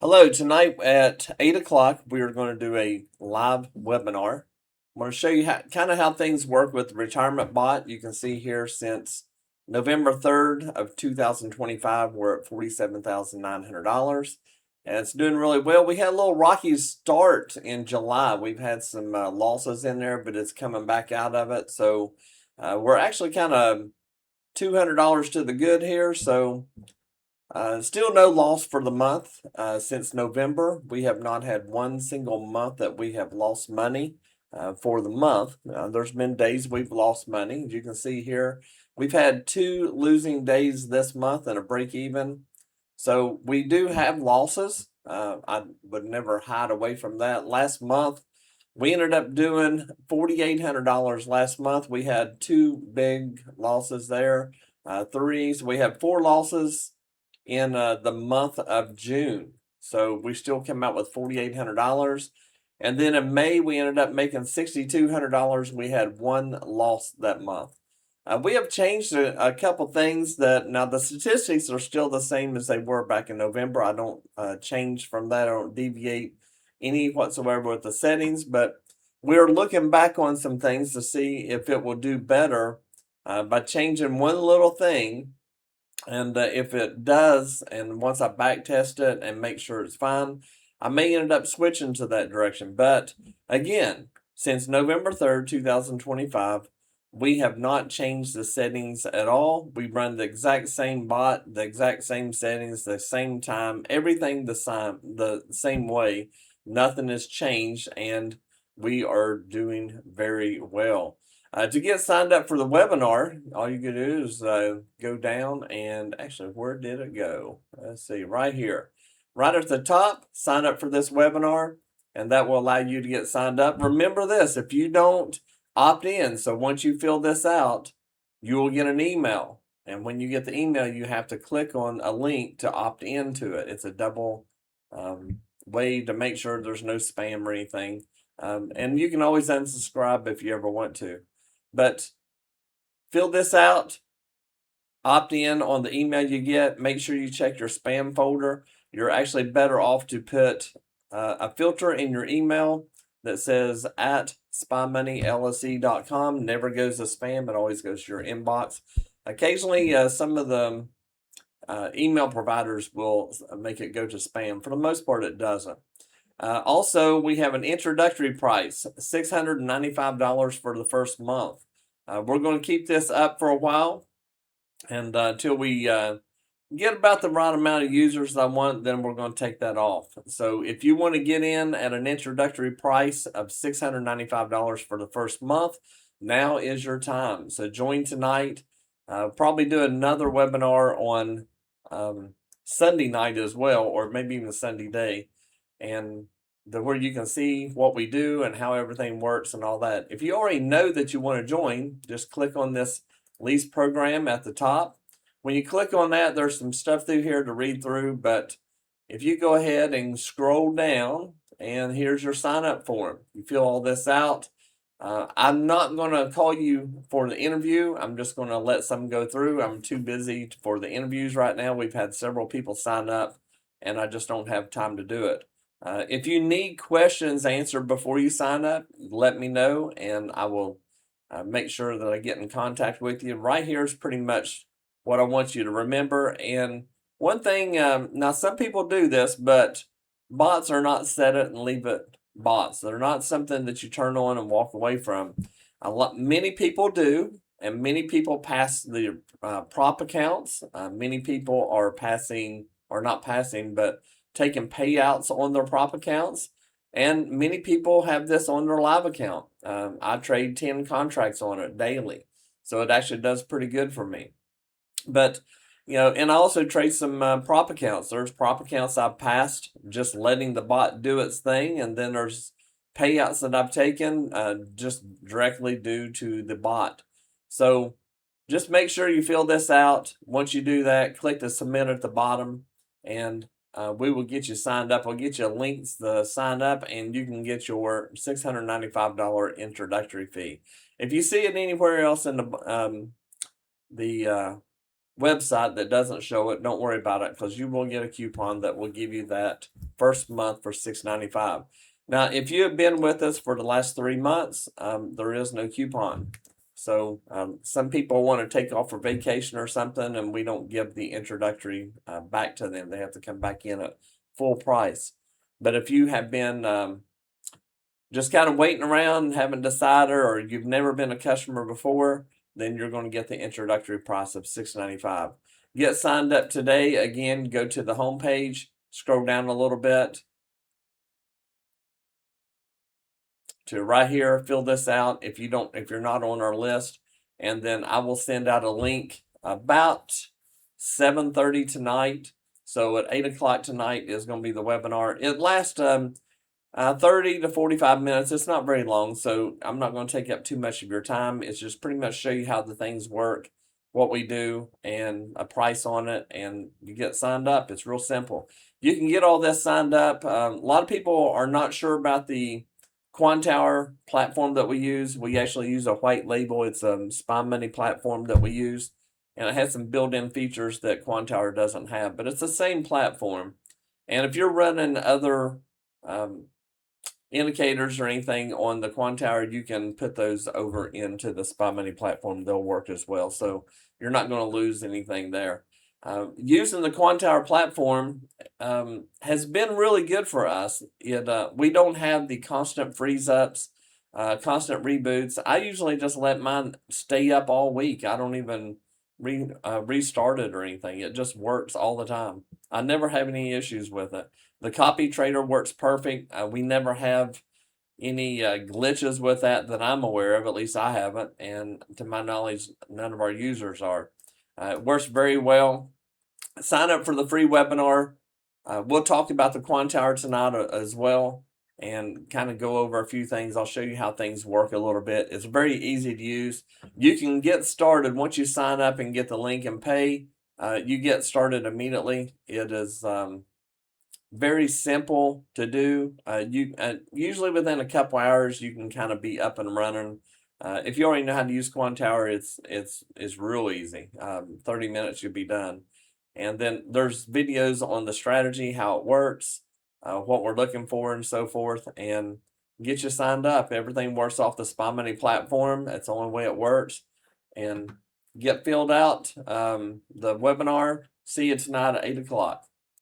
Hello, tonight at 8 o'clock, we are going to do a live webinar. I'm going to show you how things work with the retirement bot. You can see here since November 3rd of 2025, we're at $47,900 and it's doing really well. We had a little rocky start in July. We've had some losses in there, but it's coming back out of it. So we're actually kind of $200 to the good here. So still no loss for the month. Since November, we have not had one single month that we have lost money for the month. There's been days we've lost money. As you can see here, we've had two losing days this month and a break even. So we do have losses. I would never hide away from that. Last month, we ended up doing $4,800 last month. We had two big losses there. Threes. We had four losses in the month of June. So we still came out with $4,800. And then in May, we ended up making $6,200. We had one loss that month. We have changed a couple things that now the statistics are still the same as they were back in November. I don't change from that. I don't deviate any whatsoever with the settings, but we're looking back on some things to see if it will do better by changing one little thing. And if it does, and once I back test it and make sure it's fine, I may end up switching to that direction. But again, since November 3rd, 2025, we have not changed the settings at all. We run the exact same bot, the exact same settings, the same time, everything the same way. Nothing has changed, and we are doing very well. To get signed up for the webinar, all you can do is go down and actually, where did it go? Let's see, right here. Right at the top, sign up for this webinar, and that will allow you to get signed up. Remember this, if you don't opt in, so once you fill this out, you will get an email. And when you get the email, you have to click on a link to opt into it. It's a double way to make sure there's no spam or anything. And you can always unsubscribe if you ever want to. But fill this out, opt in on the email you get. Make sure you check your spam folder. You're actually better off to put a filter in your email that says at spymoneyllc.com. Never goes to spam, it always goes to your inbox. Occasionally, some of the email providers will make it go to spam. For the most part, it doesn't. Also, we have an introductory price, $695 for the first month. We're going to keep this up for a while, and until we get about the right amount of users I want, then we're going to take that off. So if you want to get in at an introductory price of $695 for the first month, now is your time. So join tonight. Probably do another webinar on Sunday night as well, or maybe even Sunday day, and where you can see what we do and how everything works and all that. If you already know that you want to join, just click on this lease program at the top. When you click on that, there's some stuff through here to read through, but if you go ahead and scroll down, and here's your sign up form. You fill all this out. I'm not going to call you for the interview. I'm just going to let some go through. I'm too busy for the interviews right now. We've had several people sign up, and I just don't have time to do it. If you need questions answered before you sign up, let me know, and I will make sure that I get in contact with you. Right here is pretty much what I want you to remember. And one thing, now some people do this, but bots are not set it and leave it bots. They're not something that you turn on and walk away from. Many people do, and many people pass the prop accounts. Many people are passing, or not passing, but taking payouts on their prop accounts. And many people have this on their live account. I trade 10 contracts on it daily. So it actually does pretty good for me. But, and I also trade some prop accounts. There's prop accounts I've passed just letting the bot do its thing. And then there's payouts that I've taken just directly due to the bot. So just make sure you fill this out. Once you do that, click the submit at the bottom, and we will get you signed up. I'll get you links to sign up, and you can get your $695 introductory fee. If you see it anywhere else in the website that doesn't show it, don't worry about it, because you will get a coupon that will give you that first month for $6.95. Now, if you have been with us for the last 3 months, there is no coupon. So some people want to take off for vacation or something, and we don't give the introductory back to them. They have to come back in at full price. But if you have been just kind of waiting around, haven't decided, or you've never been a customer before, then you're going to get the introductory price of $6.95. Get signed up today. Again, go to the homepage, scroll down a little bit to right here, fill this out if you're not on our list, and then I will send out a link about 7:30 tonight. So at 8 o'clock tonight is going to be the webinar. It lasts 30 to 45 minutes. It's not very long, so I'm not going to take up too much of your time. It's just pretty much show you how the things work, what we do, and a price on it, and you get signed up. It's real simple. You can get all this signed up. A lot of people are not sure about the Quantower platform that we use. We actually use a white label. It's a Spy Money platform that we use, and it has some built-in features that Quantower doesn't have, but it's the same platform. And if you're running other indicators or anything on the Quantower, you can put those over into the Spy Money platform. They'll work as well, so you're not going to lose anything there. Using the Quantower platform has been really good for us. We don't have the constant freeze ups, constant reboots. I usually just let mine stay up all week. I don't even restart it or anything. It just works all the time. I never have any issues with it. The copy trader works perfect. We never have any glitches with that I'm aware of. At least I haven't, and to my knowledge, none of our users are. It works very well. Sign up for the free webinar. We'll talk about the Quantower tonight as well, and kind of go over a few things. I'll show you how things work a little bit. It's very easy to use. You can get started once you sign up and get the link and pay. You get started immediately. It is very simple to do. Usually within a couple hours you can kind of be up and running. If you already know how to use Quantower, it's real easy. 30 minutes you'll be done. And then there's videos on the strategy, how it works, what we're looking for, and so forth, and get you signed up. Everything works off the Spy Money platform. That's the only way it works. And get filled out. The webinar. See you tonight at 8 o'clock.